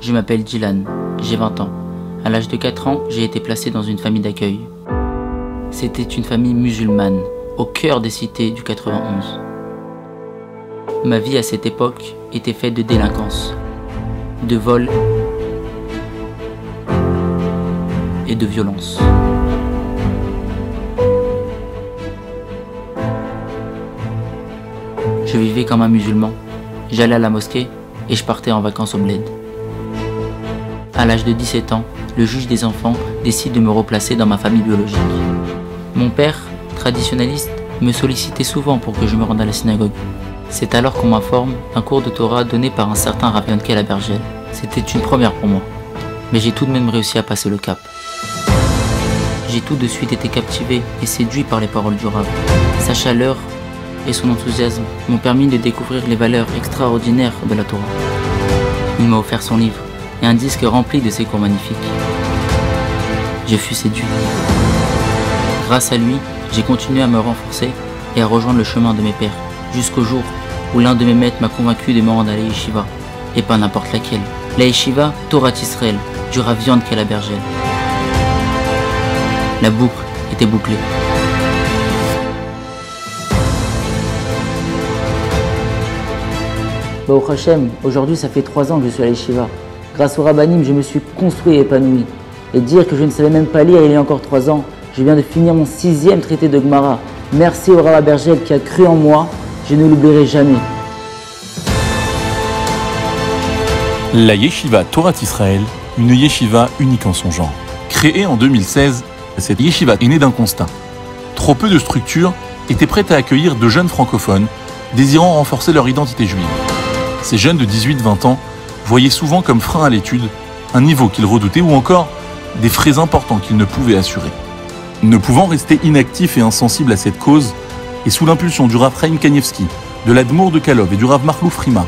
Je m'appelle Dylan, j'ai 20 ans. À l'âge de 4 ans, j'ai été placé dans une famille d'accueil. C'était une famille musulmane, au cœur des cités du 91. Ma vie à cette époque était faite de délinquance, de vol et de violence. Je vivais comme un musulman, j'allais à la mosquée et je partais en vacances au bled. À l'âge de 17 ans, le juge des enfants décide de me replacer dans ma famille biologique. Mon père, traditionnaliste, me sollicitait souvent pour que je me rende à la synagogue. C'est alors qu'on m'informe d'un cours de Torah donné par un certain Rav Yonkel Abergel. C'était une première pour moi, mais j'ai tout de même réussi à passer le cap. J'ai tout de suite été captivé et séduit par les paroles du Rav. Sa chaleur et son enthousiasme m'ont permis de découvrir les valeurs extraordinaires de la Torah. Il m'a offert son livre et un disque rempli de ses cours magnifiques. Je fus séduit. Grâce à lui, j'ai continué à me renforcer et à rejoindre le chemin de mes pères, jusqu'au jour où l'un de mes maîtres m'a convaincu de me rendre à la yeshiva, et pas n'importe laquelle. La yeshiva Torah Israël, du Rav Yonkel Abergel. La boucle était bouclée. Au Hachem, aujourd'hui ça fait 3 ans que je suis à la yeshiva. Grâce au Rabbanim, je me suis construit et épanoui. Et dire que je ne savais même pas lire il y a encore 3 ans, je viens de finir mon 6e traité de Gemara. Merci au Rav Abergel qui a cru en moi, je ne l'oublierai jamais. La yeshiva Torah Israël, une yeshiva unique en son genre. Créée en 2016, cette yeshiva est née d'un constat. Trop peu de structures étaient prêtes à accueillir de jeunes francophones désirant renforcer leur identité juive. Ces jeunes de 18-20 ans voyaient souvent comme frein à l'étude un niveau qu'ils redoutaient ou encore des frais importants qu'ils ne pouvaient assurer. Ne pouvant rester inactifs et insensibles à cette cause, et sous l'impulsion du Rav Chaim Kanievski, de l'Admour de Kalov et du Rav Marlouf Rima,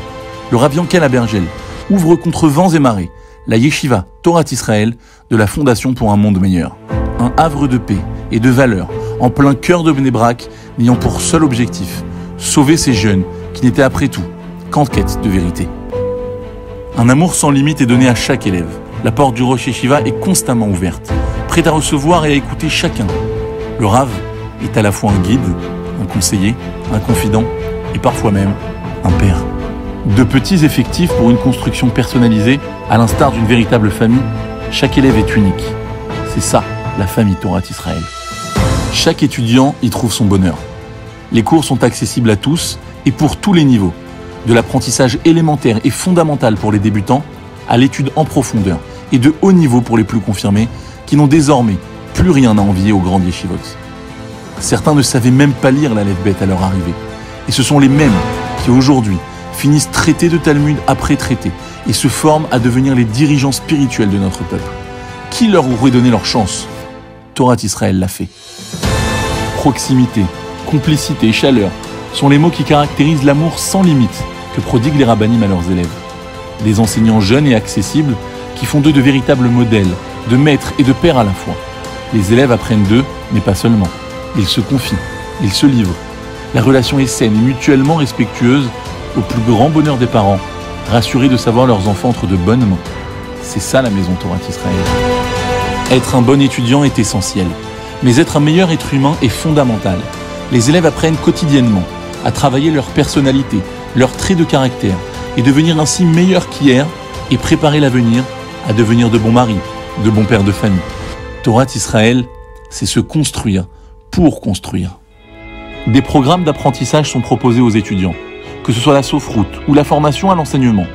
le Rav Yonkel Abergel ouvre contre vents et marées la yeshiva Torah Israël de la Fondation pour un monde meilleur. Un havre de paix et de valeurs en plein cœur de Bnei Brak, n'ayant pour seul objectif sauver ces jeunes qui n'étaient après tout qu'en quête de vérité. Un amour sans limite est donné à chaque élève. La porte du Rosh Yeshiva est constamment ouverte, prête à recevoir et à écouter chacun. Le Rav est à la fois un guide, un conseiller, un confident et parfois même un père. De petits effectifs pour une construction personnalisée, à l'instar d'une véritable famille, chaque élève est unique. C'est ça, la famille Torah Israël. Chaque étudiant y trouve son bonheur. Les cours sont accessibles à tous et pour tous les niveaux, de l'apprentissage élémentaire et fondamental pour les débutants à l'étude en profondeur et de haut niveau pour les plus confirmés qui n'ont désormais plus rien à envier aux grandes yeshivot. Certains ne savaient même pas lire l'Aleph Bet à leur arrivée. Et ce sont les mêmes qui aujourd'hui finissent traité de Talmud après traité et se forment à devenir les dirigeants spirituels de notre peuple. Qui leur aurait donné leur chance? Torah Israël l'a fait. Proximité, complicité et chaleur sont les mots qui caractérisent l'amour sans limite que prodiguent les rabbanim à leurs élèves. Des enseignants jeunes et accessibles qui font d'eux de véritables modèles, de maîtres et de pères à la fois. Les élèves apprennent d'eux, mais pas seulement. Ils se confient, ils se livrent. La relation est saine et mutuellement respectueuse, au plus grand bonheur des parents, rassurés de savoir leurs enfants entre de bonnes mains. C'est ça la maison Torah Israël. Être un bon étudiant est essentiel, mais être un meilleur être humain est fondamental. Les élèves apprennent quotidiennement à travailler leur personnalité, leurs traits de caractère, et devenir ainsi meilleurs qu'hier et préparer l'avenir à devenir de bons maris, de bons pères de famille. Torah Israël, c'est se construire pour construire. Des programmes d'apprentissage sont proposés aux étudiants, que ce soit la Sofroute ou la formation à l'enseignement.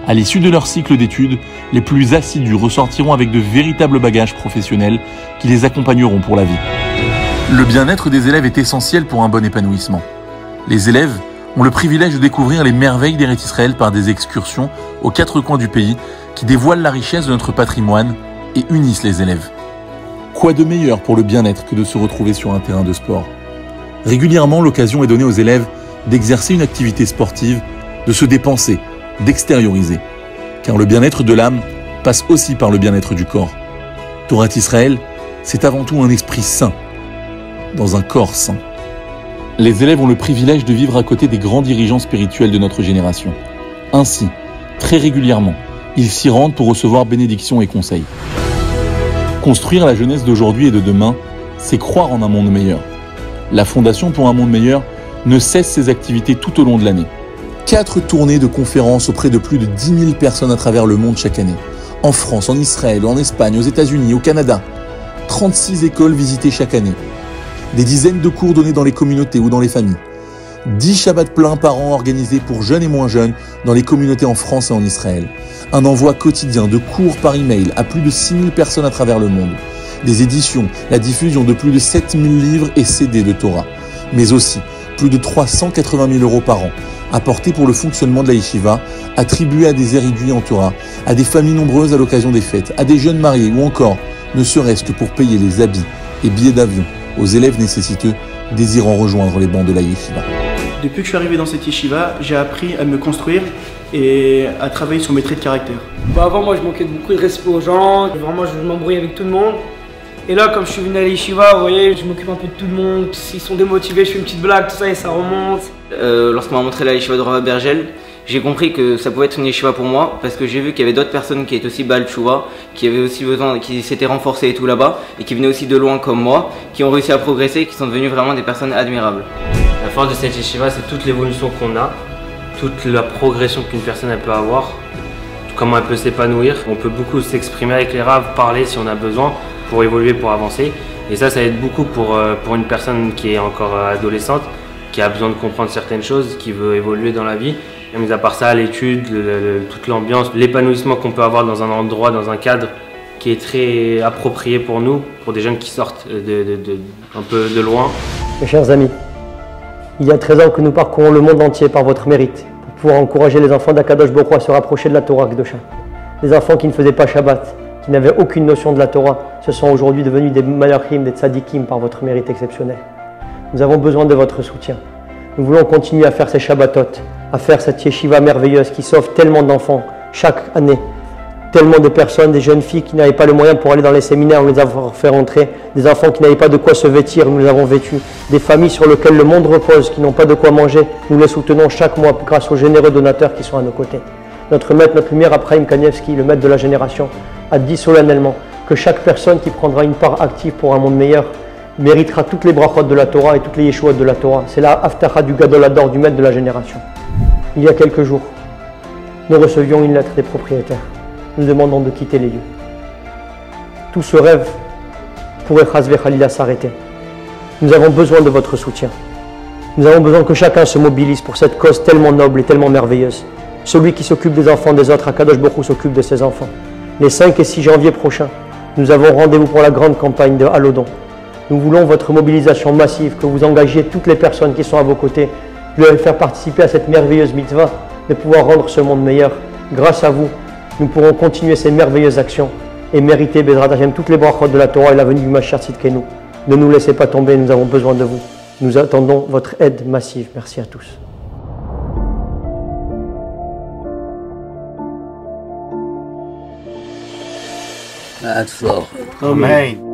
À l'issue de leur cycle d'études, les plus assidus ressortiront avec de véritables bagages professionnels qui les accompagneront pour la vie. Le bien-être des élèves est essentiel pour un bon épanouissement. Les élèves ont le privilège de découvrir les merveilles d'Eretz Israël par des excursions aux 4 coins du pays qui dévoilent la richesse de notre patrimoine et unissent les élèves. Quoi de meilleur pour le bien-être que de se retrouver sur un terrain de sport? Régulièrement, l'occasion est donnée aux élèves d'exercer une activité sportive, de se dépenser, d'extérioriser. Car le bien-être de l'âme passe aussi par le bien-être du corps. Torah Israël, c'est avant tout un esprit sain, dans un corps sain. Les élèves ont le privilège de vivre à côté des grands dirigeants spirituels de notre génération. Ainsi, très régulièrement, Ils s'y rendent pour recevoir bénédictions et conseils. Construire la jeunesse d'aujourd'hui et de demain, c'est croire en un monde meilleur. La Fondation pour un monde meilleur ne cesse ses activités tout au long de l'année. 4 tournées de conférences auprès de plus de 10 000 personnes à travers le monde chaque année. En France, en Israël, en Espagne, aux États-Unis, au Canada. 36 écoles visitées chaque année. Des dizaines de cours donnés dans les communautés ou dans les familles. 10 Shabbats pleins par an organisés pour jeunes et moins jeunes dans les communautés en France et en Israël. Un envoi quotidien de cours par email à plus de 6 000 personnes à travers le monde. Des éditions, la diffusion de plus de 7 000 livres et CD de Torah. Mais aussi plus de 380 000 € par an, apportés pour le fonctionnement de la yeshiva, attribués à des érudits en Torah, à des familles nombreuses à l'occasion des fêtes, à des jeunes mariés ou encore, ne serait-ce que pour payer les habits et billets d'avion aux élèves nécessiteux désirant rejoindre les bancs de la yeshiva. Depuis que je suis arrivé dans cette yeshiva, j'ai appris à me construire et à travailler sur mes traits de caractère. Avant, moi, je manquais de beaucoup de respect aux gens. Vraiment, je m'embrouillais avec tout le monde. Et là, comme je suis venu à la yeshiva, vous voyez, je m'occupe un peu de tout le monde. S'ils sont démotivés, je fais une petite blague, tout ça, et ça remonte. Lorsqu'on m'a montré la yeshiva de Rav Bergel, j'ai compris que ça pouvait être une yeshiva pour moi, parce que j'ai vu qu'il y avait d'autres personnes qui étaient aussi Baal Tshuva, qui avaient aussi besoin, qui s'étaient renforcées et tout là-bas, et qui venaient aussi de loin comme moi, qui ont réussi à progresser, qui sont devenus vraiment des personnes admirables. La force de cette yeshiva, c'est toute l'évolution qu'on a, toute la progression qu'une personne elle peut avoir, comment elle peut s'épanouir. On peut beaucoup s'exprimer avec les raves, parler si on a besoin pour évoluer, pour avancer. Et ça aide beaucoup pour une personne qui est encore adolescente, qui a besoin de comprendre certaines choses, qui veut évoluer dans la vie. Et mis à part ça, l'étude, toute l'ambiance, l'épanouissement qu'on peut avoir dans un endroit, dans un cadre qui est très approprié pour nous, pour des jeunes qui sortent un peu de loin. Mes chers amis, il y a 13 ans que nous parcourons le monde entier par votre mérite, pour pouvoir encourager les enfants d'Akadosh Baruch Hu à se rapprocher de la Torah Kedosha. Les enfants qui ne faisaient pas Shabbat, qui n'avaient aucune notion de la Torah, se sont aujourd'hui devenus des malachim, des tzadikim par votre mérite exceptionnel. Nous avons besoin de votre soutien. Nous voulons continuer à faire ces Shabbatot, à faire cette yeshiva merveilleuse qui sauve tellement d'enfants chaque année. Tellement de personnes, des jeunes filles qui n'avaient pas le moyen pour aller dans les séminaires, nous les avons fait rentrer. Des enfants qui n'avaient pas de quoi se vêtir, nous les avons vêtus. Des familles sur lesquelles le monde repose, qui n'ont pas de quoi manger, nous les soutenons chaque mois grâce aux généreux donateurs qui sont à nos côtés. Notre maître, notre lumière, Abraham Kanievski, le maître de la génération, a dit solennellement que chaque personne qui prendra une part active pour un monde meilleur méritera toutes les brachot de la Torah et toutes les yeshuot de la Torah. C'est la haftacha du Gadol Hador, du maître de la génération. Il y a quelques jours, nous recevions une lettre des propriétaires. Nous demandons de quitter les lieux. Tout ce rêve pourrait Chas v'Chalila s'arrêter. Nous avons besoin de votre soutien. Nous avons besoin que chacun se mobilise pour cette cause tellement noble et tellement merveilleuse. Celui qui s'occupe des enfants des autres, Akadosh Baruch Hu, s'occupe de ses enfants. Les 5 et 6 janvier prochains, nous avons rendez-vous pour la grande campagne de Halodon. Nous voulons votre mobilisation massive, que vous engagiez toutes les personnes qui sont à vos côtés, de les faire participer à cette merveilleuse mitzvah, de pouvoir rendre ce monde meilleur. Grâce à vous, nous pourrons continuer ces merveilleuses actions et mériter, Bezrat Hashem, toutes les brachot de la Torah et la venue du Mashiach Tzidkenu. Ne nous laissez pas tomber, nous avons besoin de vous. Nous attendons votre aide massive. Merci à tous. Ad fort. Amen.